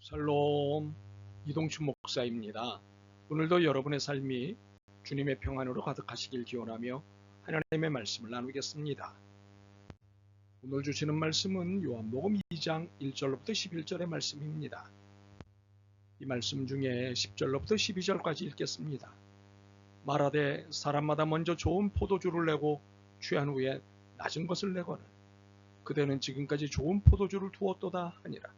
샬롬, 이동춘 목사입니다. 오늘도 여러분의 삶이 주님의 평안으로 가득하시길 기원하며 하나님의 말씀을 나누겠습니다. 오늘 주시는 말씀은 요한복음 2장 1절로부터 11절의 말씀입니다. 이 말씀 중에 10절로부터 12절까지 읽겠습니다. 말하되 사람마다 먼저 좋은 포도주를 내고 취한 후에 낮은 것을 내거늘 그대는 지금까지 좋은 포도주를 두었도다 하니라.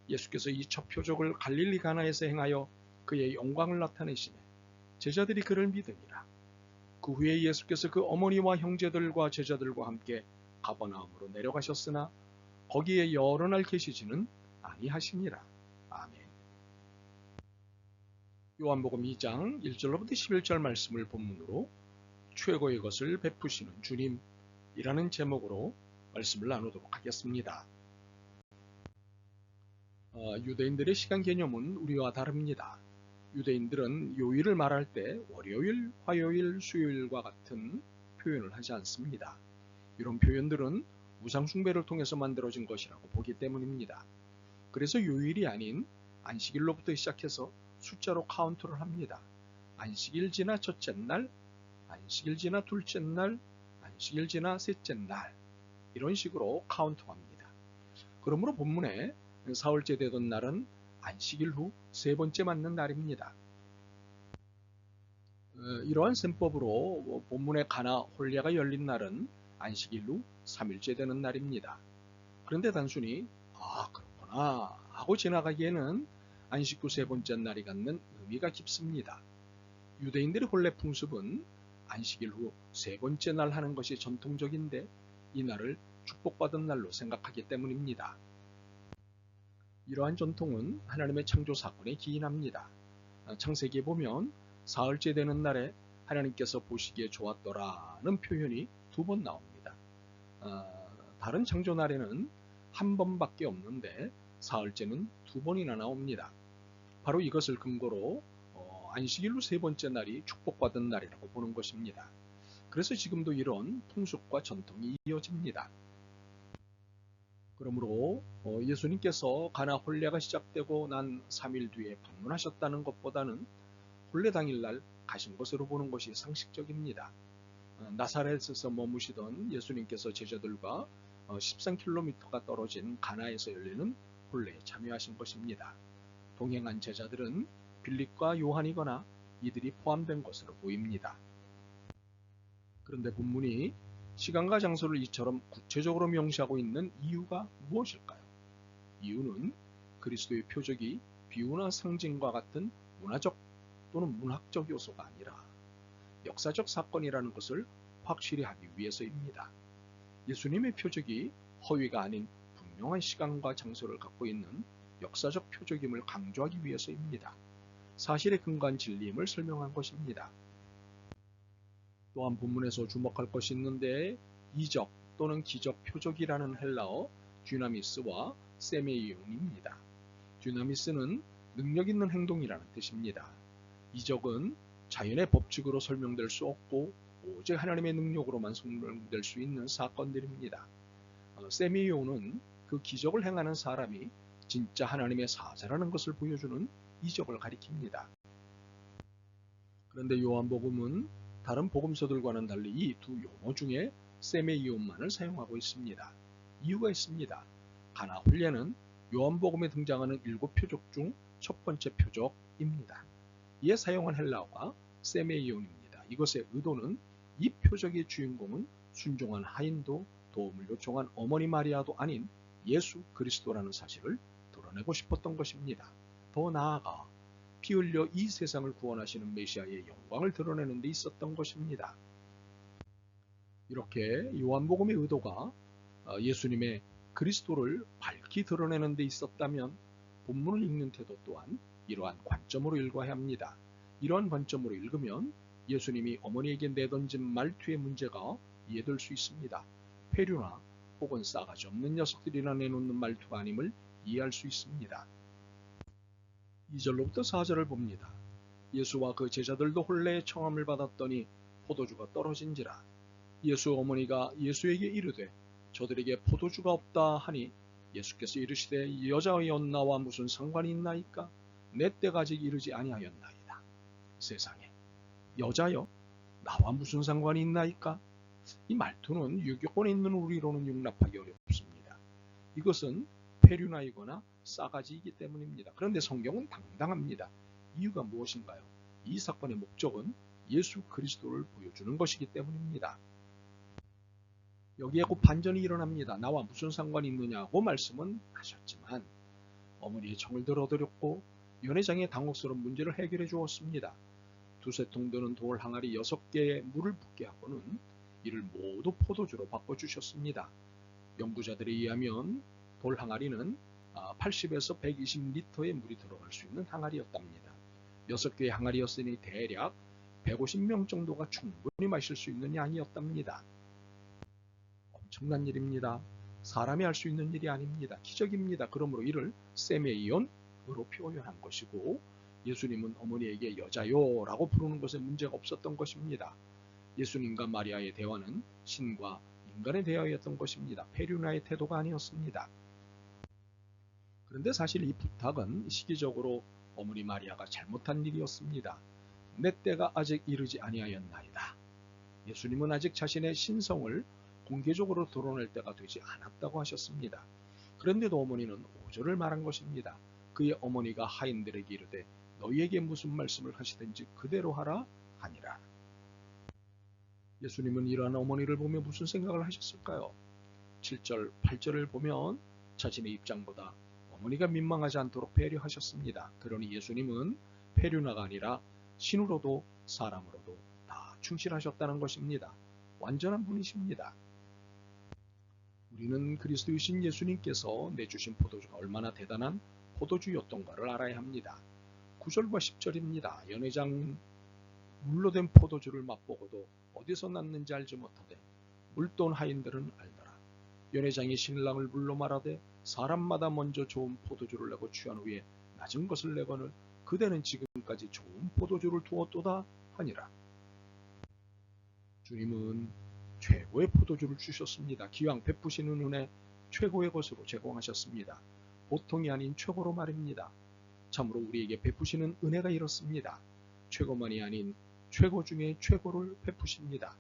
예수께서 이 첫 표적을 갈릴리 가나에서 행하여 그의 영광을 나타내시매 제자들이 그를 믿으니라. 그 후에 예수께서 그 어머니와 형제들과 제자들과 함께 가버나움으로 내려가셨으나 거기에 여러 날 계시지는 아니하시니라. 아멘. 요한복음 2장 1절로부터 11절 말씀을 본문으로 최고의 것을 베푸시는 주님이라는 제목으로 말씀을 나누도록 하겠습니다. 유대인들의 시간 개념은 우리와 다릅니다. 유대인들은 요일을 말할 때 월요일, 화요일, 수요일과 같은 표현을 하지 않습니다. 이런 표현들은 우상숭배를 통해서 만들어진 것이라고 보기 때문입니다. 그래서 요일이 아닌 안식일로부터 시작해서 숫자로 카운트를 합니다. 안식일 지나 첫째 날, 안식일 지나 둘째 날, 안식일 지나 셋째 날 이런 식으로 카운트합니다. 그러므로 본문에 사흘째 되던 날은 안식일 후 세 번째 맞는 날입니다. 이러한 셈법으로 본문의 가나 혼례가 열린 날은 안식일 후 3일째 되는 날입니다. 그런데 단순히 그렇구나 하고 지나가기에는 안식 후 세 번째 날이 갖는 의미가 깊습니다. 유대인들의 혼례 풍습은 안식일 후 세 번째 날 하는 것이 전통적인데 이 날을 축복받은 날로 생각하기 때문입니다. 이러한 전통은 하나님의 창조 사건에 기인합니다. 창세기에 보면 사흘째 되는 날에 하나님께서 보시기에 좋았더라는 표현이 2번 나옵니다. 다른 창조 날에는 한 번밖에 없는데 사흘째는 2번이나 나옵니다. 바로 이것을 근거로 안식일로 세 번째 날이 축복받은 날이라고 보는 것입니다. 그래서 지금도 이런 풍습과 전통이 이어집니다. 그러므로 예수님께서 가나 혼례가 시작되고 난 3일 뒤에 방문하셨다는 것보다는 혼례 당일날 가신 것으로 보는 것이 상식적입니다. 나사렛에서 머무시던 예수님께서 제자들과 13km가 떨어진 가나에서 열리는 혼례에 참여하신 것입니다. 동행한 제자들은 빌립과 요한이거나 이들이 포함된 것으로 보입니다. 그런데 본문이 시간과 장소를 이처럼 구체적으로 명시하고 있는 이유가 무엇일까요? 이유는 그리스도의 표적이 비유나 상징과 같은 문화적 또는 문학적 요소가 아니라 역사적 사건이라는 것을 확실히 하기 위해서입니다. 예수님의 표적이 허위가 아닌 분명한 시간과 장소를 갖고 있는 역사적 표적임을 강조하기 위해서입니다. 사실에 근거한 진리임을 설명한 것입니다. 또한 본문에서 주목할 것이 있는데 이적 또는 기적 표적이라는 헬라어 듀나미스와 세메이온입니다. 듀나미스는 능력 있는 행동이라는 뜻입니다. 이적은 자연의 법칙으로 설명될 수 없고 오직 하나님의 능력으로만 설명될 수 있는 사건들입니다. 세메이온은 그 기적을 행하는 사람이 진짜 하나님의 사자라는 것을 보여주는 이적을 가리킵니다. 그런데 요한복음은 다른 복음서들과는 달리 이 두 용어 중에 세메이온만을 사용하고 있습니다. 이유가 있습니다. 가나 혼례는 요한복음에 등장하는 7표적 중 첫 번째 표적입니다. 이에 사용한 헬라어가 세메이온입니다. 이것의 의도는 이 표적의 주인공은 순종한 하인도 도움을 요청한 어머니 마리아도 아닌 예수 그리스도라는 사실을 드러내고 싶었던 것입니다. 더 나아가 피 흘려 이 세상을 구원하시는 메시아의 영광을 드러내는 데 있었던 것입니다. 이렇게 요한복음의 의도가 예수님의 그리스도를 밝히 드러내는 데 있었다면 본문을 읽는 태도 또한 이러한 관점으로 읽어야 합니다. 이러한 관점으로 읽으면 예수님이 어머니에게 내던진 말투의 문제가 이해될 수 있습니다. 폐류나 혹은 싸가지 없는 녀석들이나 내놓는 말투가 아님을 이해할 수 있습니다. 2절로부터 4절을 봅니다. 예수와 그 제자들도 혼례의 청함을 받았더니 포도주가 떨어진지라. 예수 어머니가 예수에게 이르되 저들에게 포도주가 없다 하니 예수께서 이르시되 여자여 나와 무슨 상관이 있나이까? 내 때가 아직 이르지 아니하였나이다. 세상에, 여자여 나와 무슨 상관이 있나이까? 이 말투는 유교권에 있는 우리로는 용납하기 어렵습니다. 이것은 페류나이거나 싸가지이기 때문입니다. 그런데 성경은 당당합니다. 이유가 무엇인가요? 이 사건의 목적은 예수 그리스도를 보여주는 것이기 때문입니다. 여기에 곧 반전이 일어납니다. 나와 무슨 상관이 있느냐고 말씀은 하셨지만 어머니의 정을 들어드렸고 연회장의 당혹스러운 문제를 해결해 주었습니다. 두세 통 드는 돌 항아리 6개에 물을 붓게 하고는 이를 모두 포도주로 바꿔주셨습니다. 연구자들에 의하면 돌 항아리는 80에서 120리터의 물이 들어갈 수 있는 항아리였답니다. 6개의 항아리였으니 대략 150명 정도가 충분히 마실 수 있는 양이었답니다. 엄청난 일입니다. 사람이 할 수 있는 일이 아닙니다. 기적입니다. 그러므로 이를 세메이온으로 표현한 것이고 예수님은 어머니에게 여자요 라고 부르는 것에 문제가 없었던 것입니다. 예수님과 마리아의 대화는 신과 인간의 대화였던 것입니다. 페류나의 태도가 아니었습니다. 그런데 사실 이 부탁은 시기적으로 어머니 마리아가 잘못한 일이었습니다. 내 때가 아직 이르지 아니하였나이다. 예수님은 아직 자신의 신성을 공개적으로 드러낼 때가 되지 않았다고 하셨습니다. 그런데도 어머니는 오절을 말한 것입니다. 그의 어머니가 하인들에게 이르되 너희에게 무슨 말씀을 하시든지 그대로 하라 하니라. 예수님은 이러한 어머니를 보며 무슨 생각을 하셨을까요? 7절, 8절을 보면 자신의 입장보다 어머니가 민망하지 않도록 배려하셨습니다. 그러니 예수님은 페류나가 아니라 신으로도 사람으로도 다 충실하셨다는 것입니다. 완전한 분이십니다. 우리는 그리스도이신 예수님께서 내주신 포도주가 얼마나 대단한 포도주였던가를 알아야 합니다. 9절과 10절입니다. 연회장 물로 된 포도주를 맛보고도 어디서 났는지 알지 못하되 물돈 하인들은 알더라. 연회장이 신랑을 불러 말하되 사람마다 먼저 좋은 포도주를 내고 취한 후에 낮은 것을 내거늘 그대는 지금까지 좋은 포도주를 두었도다 하니라. 주님은 최고의 포도주를 주셨습니다. 기왕 베푸시는 은혜 최고의 것으로 제공하셨습니다. 보통이 아닌 최고로 말입니다. 참으로 우리에게 베푸시는 은혜가 이렇습니다. 최고만이 아닌 최고 중에 최고를 베푸십니다.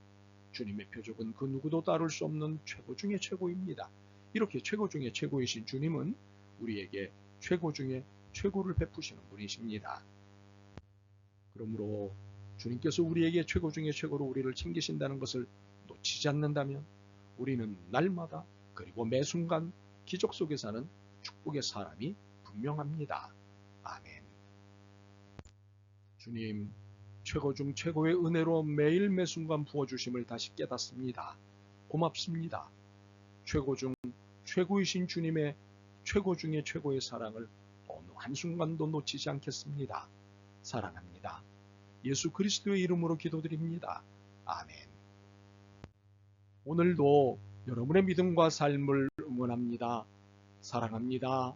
주님의 표적은 그 누구도 다룰 수 없는 최고 중에 최고입니다. 이렇게 최고 중에 최고이신 주님은 우리에게 최고 중에 최고를 베푸시는 분이십니다. 그러므로 주님께서 우리에게 최고 중에 최고로 우리를 챙기신다는 것을 놓치지 않는다면 우리는 날마다 그리고 매 순간 기적 속에 사는 축복의 사람이 분명합니다. 아멘. 주님, 최고 중 최고의 은혜로 매일 매 순간 부어주심을 다시 깨닫습니다. 고맙습니다. 최고 중 최고이신 주님의 최고 중에 최고의 사랑을 어느 한순간도 놓치지 않겠습니다. 사랑합니다. 예수 그리스도의 이름으로 기도드립니다. 아멘. 오늘도 여러분의 믿음과 삶을 응원합니다. 사랑합니다.